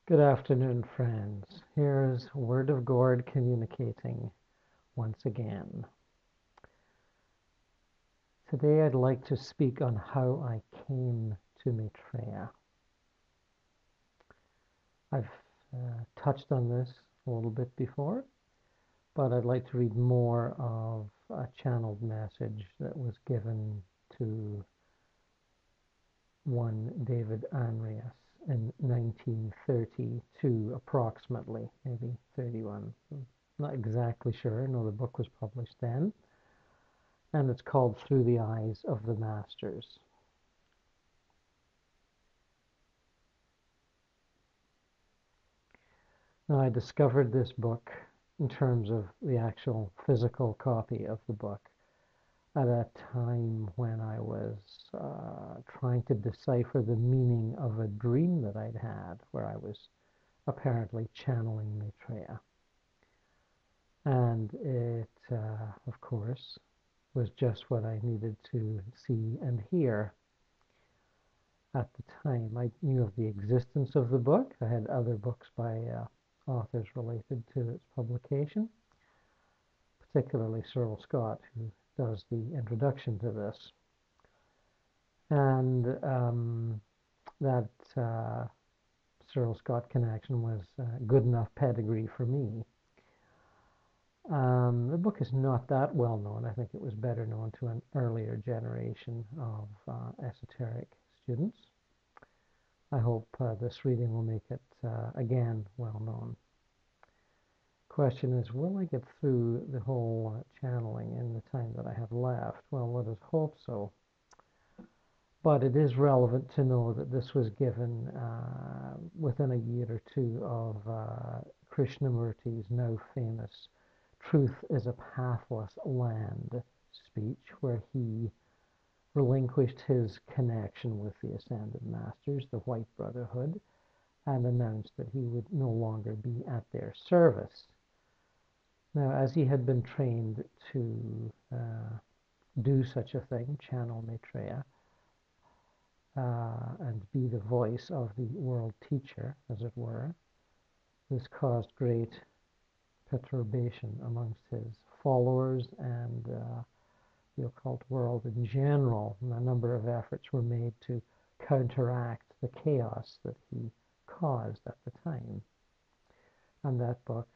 Good afternoon, friends. Here's Word of Gord communicating once again. Today I'd like to speak on how I came to Maitreya. I've touched on this a little bit before, but I'd like to read more of a channeled message that was given to one David Anrias in 1932, approximately, maybe 31. Not exactly sure. No, the book was published then. And it's called Through the Eyes of the Masters. Now, I discovered this book in terms of the actual physical copy of the book at a time when I was trying to decipher the meaning of a dream that I'd had where I was apparently channeling Maitreya. And it, of course, was just what I needed to see and hear at the time. I knew of the existence of the book. I had other books by authors related to its publication, particularly Cyril Scott, who does the introduction to this. And that Cyril Scott connection was good enough pedigree for me. The book is not that well known. I think it was better known to an earlier generation of esoteric students. I hope this reading will make it, again, well known. Question is, will I get through the whole channeling in the time that I have left? Well, let us hope so. But it is relevant to know that this was given within a year or two of Krishnamurti's now famous Truth is a Pathless Land speech, where he relinquished his connection with the Ascended Masters, the White Brotherhood, and announced that he would no longer be at their service. Now, as he had been trained to do such a thing, channel Maitreya, and be the voice of the world teacher, as it were, this caused great perturbation amongst his followers and the occult world in general. And a number of efforts were made to counteract the chaos that he caused at the time. And that book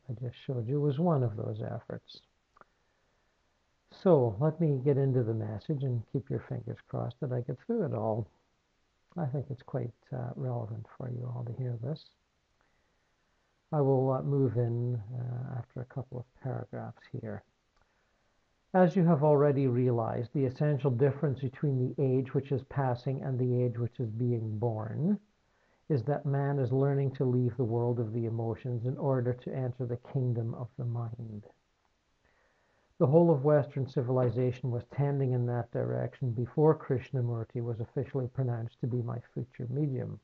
I just showed you was one of those efforts. So let me get into the message and keep your fingers crossed that I get through it all. I think it's quite relevant for you all to hear this. I will move in after a couple of paragraphs here. As you have already realized, the essential difference between the age which is passing and the age which is being born is that man is learning to leave the world of the emotions in order to enter the kingdom of the mind. The whole of Western civilization was tending in that direction before Krishnamurti was officially pronounced to be my future medium.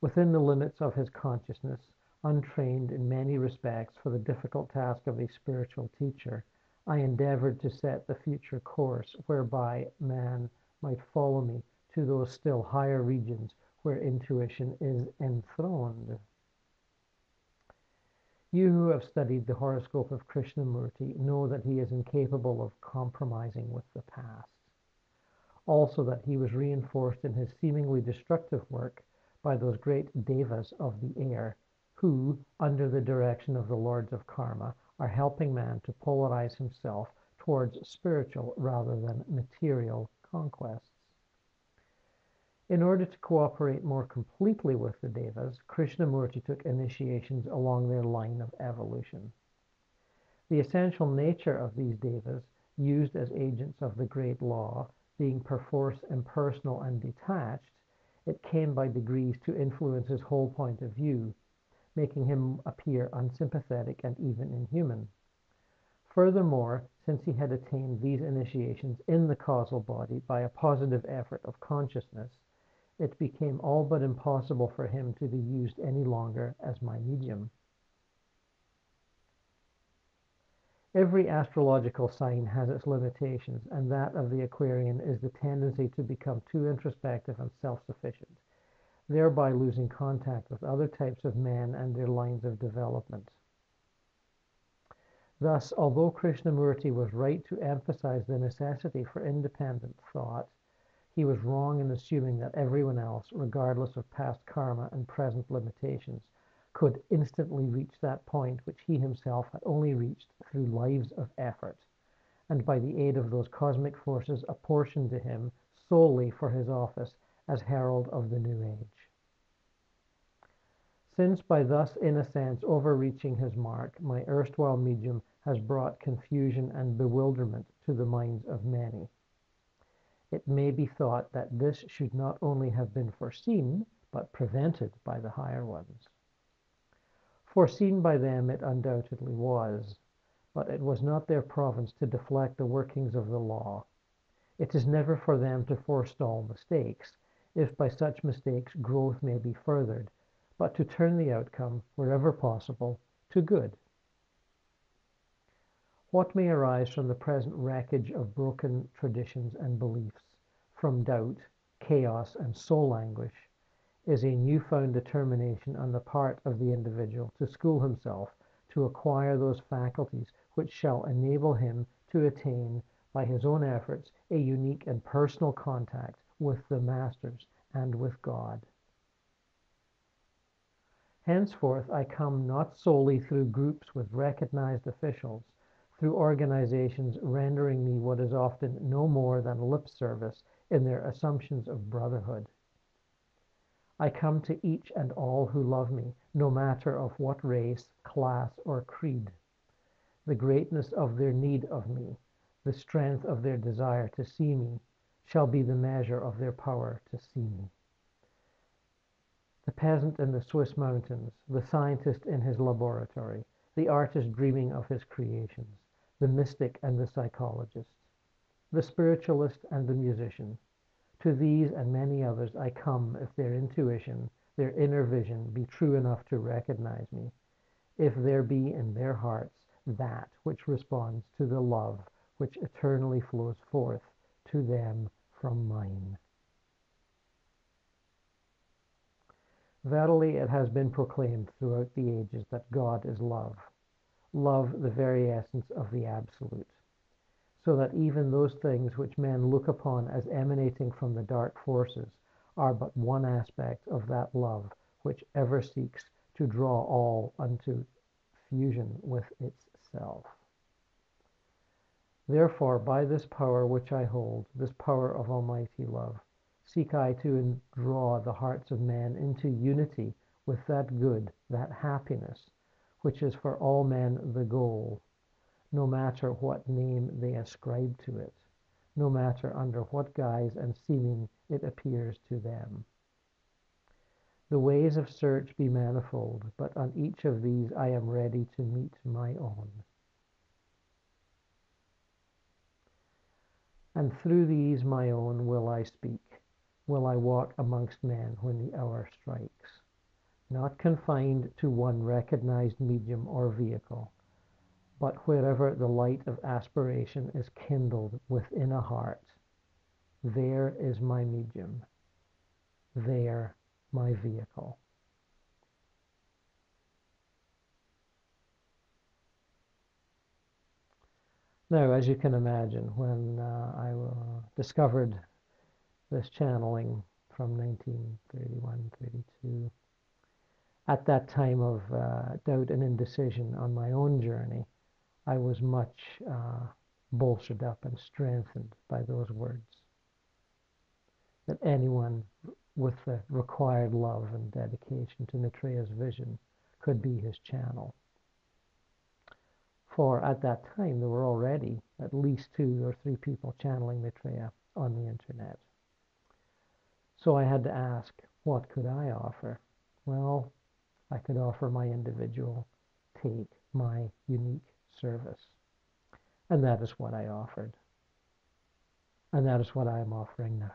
Within the limits of his consciousness, untrained in many respects for the difficult task of a spiritual teacher, I endeavored to set the future course whereby man might follow me to those still higher regions where intuition is enthroned. You who have studied the horoscope of Krishnamurti know that he is incapable of compromising with the past. Also that he was reinforced in his seemingly destructive work by those great devas of the air, who, under the direction of the lords of karma, are helping man to polarize himself towards spiritual rather than material conquests. In order to cooperate more completely with the devas, Krishnamurti took initiations along their line of evolution. The essential nature of these devas, used as agents of the great law, being perforce impersonal and detached, it came by degrees to influence his whole point of view, making him appear unsympathetic and even inhuman. Furthermore, since he had attained these initiations in the causal body by a positive effort of consciousness, it became all but impossible for him to be used any longer as my medium. Every astrological sign has its limitations, and that of the Aquarian is the tendency to become too introspective and self-sufficient. thereby losing contact with other types of men and their lines of development. Thus, although Krishnamurti was right to emphasize the necessity for independent thought, he was wrong in assuming that everyone else, regardless of past karma and present limitations, could instantly reach that point which he himself had only reached through lives of effort, and by the aid of those cosmic forces apportioned to him solely for his office as herald of the new age. Since by thus in a sense overreaching his mark, my erstwhile medium has brought confusion and bewilderment to the minds of many, it may be thought that this should not only have been foreseen, but prevented by the higher ones. Foreseen by them it undoubtedly was, but it was not their province to deflect the workings of the law. It is never for them to forestall mistakes, if by such mistakes growth may be furthered, but to turn the outcome, wherever possible, to good. What may arise from the present wreckage of broken traditions and beliefs, from doubt, chaos, and soul anguish, is a newfound determination on the part of the individual to school himself to acquire those faculties which shall enable him to attain, by his own efforts, a unique and personal contact with the Masters and with God. Henceforth, I come not solely through groups with recognized officials, through organizations rendering me what is often no more than lip service in their assumptions of brotherhood. I come to each and all who love me, no matter of what race, class, or creed. The greatness of their need of me, the strength of their desire to see me, shall be the measure of their power to see me. The peasant in the Swiss mountains, the scientist in his laboratory, the artist dreaming of his creations, the mystic and the psychologist, the spiritualist and the musician. To these and many others I come if their intuition, their inner vision be true enough to recognize me, if there be in their hearts that which responds to the love which eternally flows forth to them from mine. Verily it has been proclaimed throughout the ages that God is love, love the very essence of the Absolute, so that even those things which men look upon as emanating from the dark forces are but one aspect of that love which ever seeks to draw all unto fusion with itself. Therefore, by this power which I hold, this power of almighty love, seek I to draw the hearts of men into unity with that good, that happiness, which is for all men the goal, no matter what name they ascribe to it, no matter under what guise and seeming it appears to them. The ways of search be manifold, but on each of these I am ready to meet my own. And through these my own will I speak, will I walk amongst men when the hour strikes, not confined to one recognized medium or vehicle, but wherever the light of aspiration is kindled within a heart, there is my medium, there my vehicle. Now, as you can imagine, when I discovered this channeling from 1931-32, at that time of doubt and indecision on my own journey, I was much bolstered up and strengthened by those words, that anyone with the required love and dedication to Maitreya's vision could be his channel. For at that time, there were already at least 2 or 3 people channeling Maitreya on the internet. So I had to ask, what could I offer? Well, I could offer my individual take, my unique service. And that is what I offered. And that is what I am offering now.